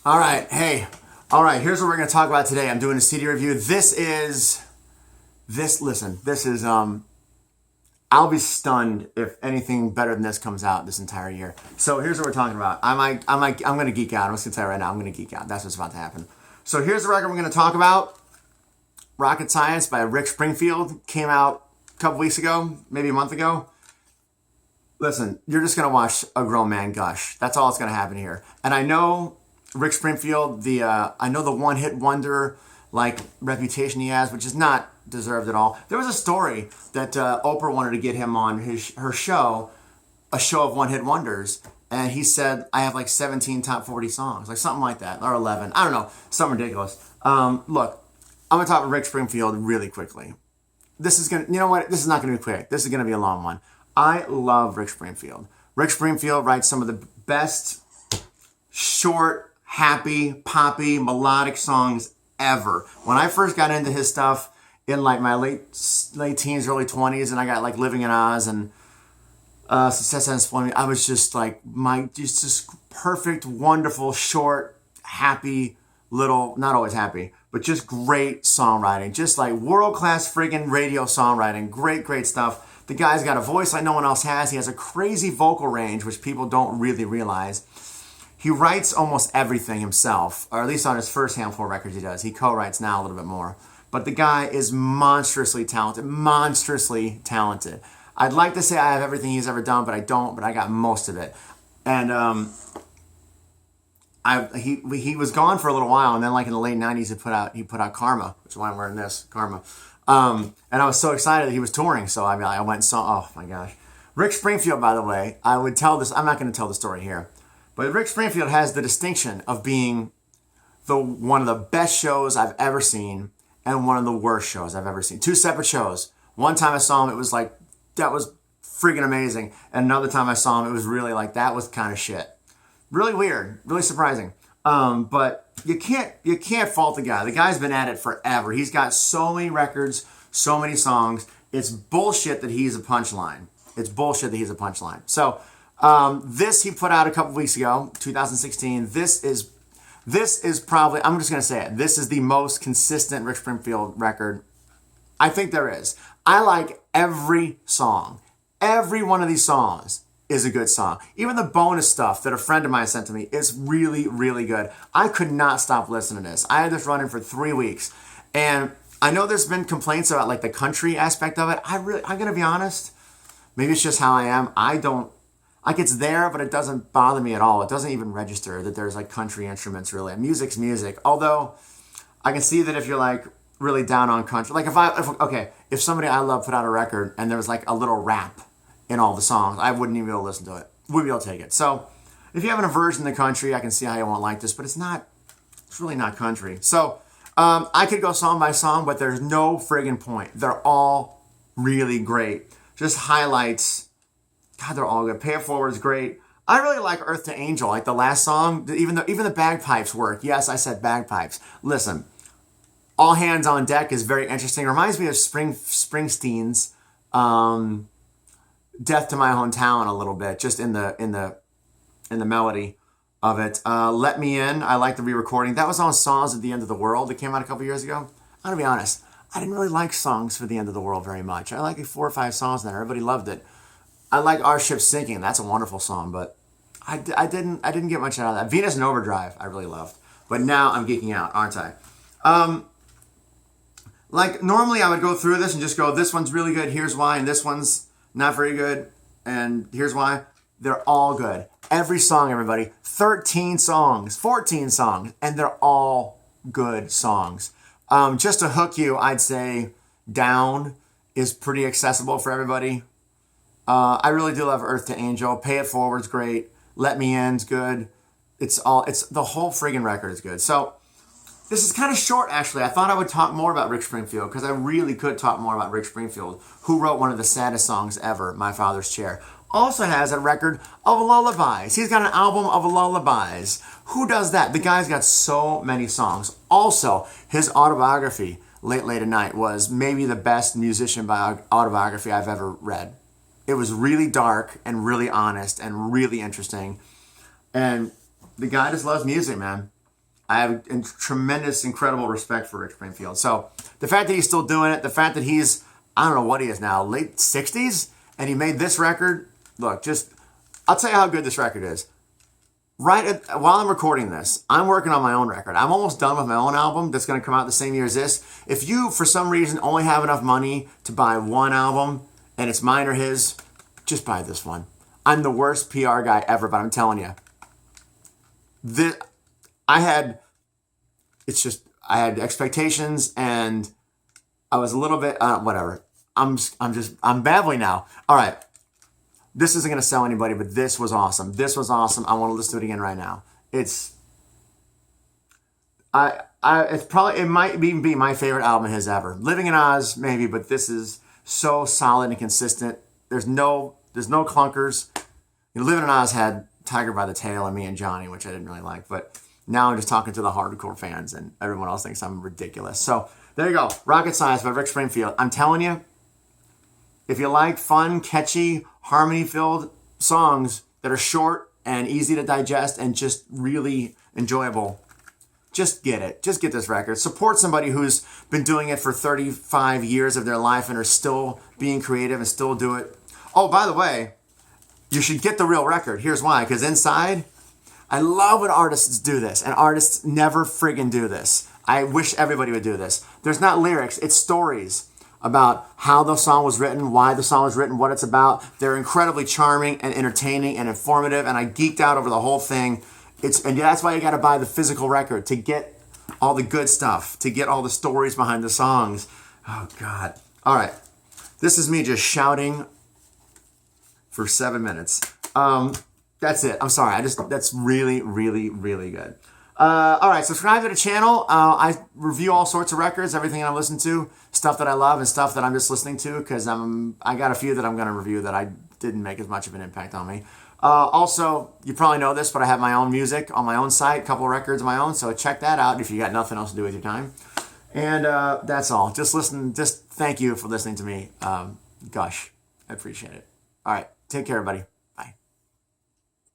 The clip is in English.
All right, hey. All right, here's what we're going to talk about today. I'm doing a CD review. I'll be stunned if anything better than this comes out this entire year. So here's what we're talking about. I'm going to geek out. I'm just going to tell you right now, I'm going to geek out. That's what's about to happen. So here's the record we're going to talk about. Rocket Science by Rick Springfield came out a couple weeks ago, maybe a month ago. Listen, you're just going to watch a grown man gush. That's all that's going to happen here. And I know Rick Springfield, I know the one-hit wonder like reputation he has, which is not deserved at all. There was a story that Oprah wanted to get him on her show, a show of one-hit wonders, and he said, I have like 17 top 40 songs, like something like that, or 11. I don't know, something ridiculous. Look, I'm going to talk about Rick Springfield really quickly. This is going to, you know what? This is not going to be quick. This is going to be a long one. I love Rick Springfield. Rick Springfield writes some of the best short, happy, poppy, melodic songs ever. When I first got into his stuff in like my late teens, early 20s, and I got like Living in Oz and Success and Exploiting, I was just like just perfect, wonderful, short, happy little, not always happy, but just great songwriting. Just like world-class friggin' radio songwriting. Great stuff. The guy's got a voice like no one else has. He has a crazy vocal range, which people don't really realize. He writes almost everything himself, or at least on his first handful of records he does. He co-writes now a little bit more. But the guy is monstrously talented. I'd like to say I have everything he's ever done, but I don't, but I got most of it. And he was gone for a little while, and then like in the late 90s he put out Karma, which is why I'm wearing this, Karma. And I was so excited that he was touring, so I went and saw, oh my gosh. Rick Springfield, by the way, I would tell this, I'm not going to tell the story here, but Rick Springfield has the distinction of being one of the best shows I've ever seen and one of the worst shows I've ever seen. Two separate shows. One time I saw him, it was like, that was freaking amazing. And another time I saw him, it was really like, that was kind of shit. Really weird, really surprising. But you can't fault the guy. The guy's been at it forever. He's got so many records, so many songs. It's bullshit that he's a punchline. So this he put out a couple weeks ago, 2016. This is probably, I'm just going to say it, this is the most consistent Rick Springfield record I think there is. I like every song. Every one of these songs is a good song. Even the bonus stuff that a friend of mine sent to me is really, really good. I could not stop listening to this. I had this running for 3 weeks. And I know there's been complaints about like the country aspect of it. I'm going to be honest. Maybe it's just how I am. Like it's there, but it doesn't bother me at all. It doesn't even register that there's like country instruments really. Music's music. Although I can see that if you're like really down on country, like if somebody I love put out a record and there was like a little rap in all the songs, I wouldn't even be able to listen to it. Wouldn't be able to take it. So if you have an aversion to country, I can see how you won't like this, but it's really not country. So I could go song by song, but there's no friggin' point. They're all really great. Just highlights. God, they're all good. Pay It Forward is great. I really like Earth to Angel, like the last song. Even the bagpipes work. Yes, I said bagpipes. Listen, All Hands on Deck is very interesting. It reminds me of Springsteen's Death to My Hometown a little bit, just in the melody of it. Let Me In, I like the re-recording. That was on Songs at the End of the World. It came out a couple years ago. I'm gonna be honest, I didn't really like Songs for the End of the World very much. I like 4 or 5 songs there. Everybody loved it. I like Our Ship Sinking. That's a wonderful song, but I didn't get much out of that. Venus in Overdrive, I really loved. But now I'm geeking out, aren't I? Like normally I would go through this and just go, this one's really good, here's why, and this one's not very good, and here's why. They're all good. Every song, everybody. 13 songs, 14 songs, and they're all good songs. Just to hook you, I'd say Down is pretty accessible for everybody. I really do love Earth to Angel. Pay It Forward's great. Let Me In's good. It's the whole friggin' record is good. So this is kind of short, actually. I thought I would talk more about Rick Springfield because I really could talk more about Rick Springfield, who wrote one of the saddest songs ever, My Father's Chair. Also has a record of lullabies. He's got an album of lullabies. Who does that? The guy's got so many songs. Also, his autobiography, Late Late at Night, was maybe the best musician autobiography I've ever read. It was really dark and really honest and really interesting. And the guy just loves music, man. I have tremendous, incredible respect for Rick Springfield. So the fact that he's still doing it, the fact that he's, I don't know what he is now, late 60s, and he made this record. Look, I'll tell you how good this record is. While I'm recording this, I'm working on my own record. I'm almost done with my own album that's going to come out the same year as this. If you, for some reason, only have enough money to buy one album, and it's mine or his, just buy this one. I'm the worst PR guy ever, but I'm telling you, I had expectations, and I was a little bit whatever. I'm babbling now. All right, this isn't gonna sell anybody, but this was awesome. This was awesome. I want to listen to it again right now. It might even be my favorite album of his ever. Living in Oz maybe, but this is so solid and consistent. There's no clunkers. Living in Oz had Tiger by the Tail and Me and Johnny, which I didn't really like, but now I'm just talking to the hardcore fans, and everyone else thinks I'm ridiculous. So there you go. Rocket Science by Rick Springfield. I'm telling you, if you like fun, catchy, harmony-filled songs that are short and easy to digest and just really enjoyable, just get it. Just get this record. Support somebody who's been doing it for 35 years of their life and are still being creative and still do it. Oh, by the way, you should get the real record. Here's why. Because inside, I love when artists do this. And artists never friggin' do this. I wish everybody would do this. There's not lyrics. It's stories about how the song was written, why the song was written, what it's about. They're incredibly charming and entertaining and informative. And I geeked out over the whole thing. And that's why you got to buy the physical record, to get all the good stuff, to get all the stories behind the songs. Oh, God. All right. This is me just shouting for 7 minutes. That's it. I'm sorry. That's really, really, really good. All right. Subscribe to the channel. I review all sorts of records, everything I listen to, stuff that I love and stuff that I'm just listening to, because I got a few that I'm going to review that I didn't make as much of an impact on me. Also, you probably know this, but I have my own music on my own site, a couple of records of my own, so check that out if you got nothing else to do with your time. And that's all. Just thank you for listening to me. Gosh, I appreciate it. All right, take care, everybody.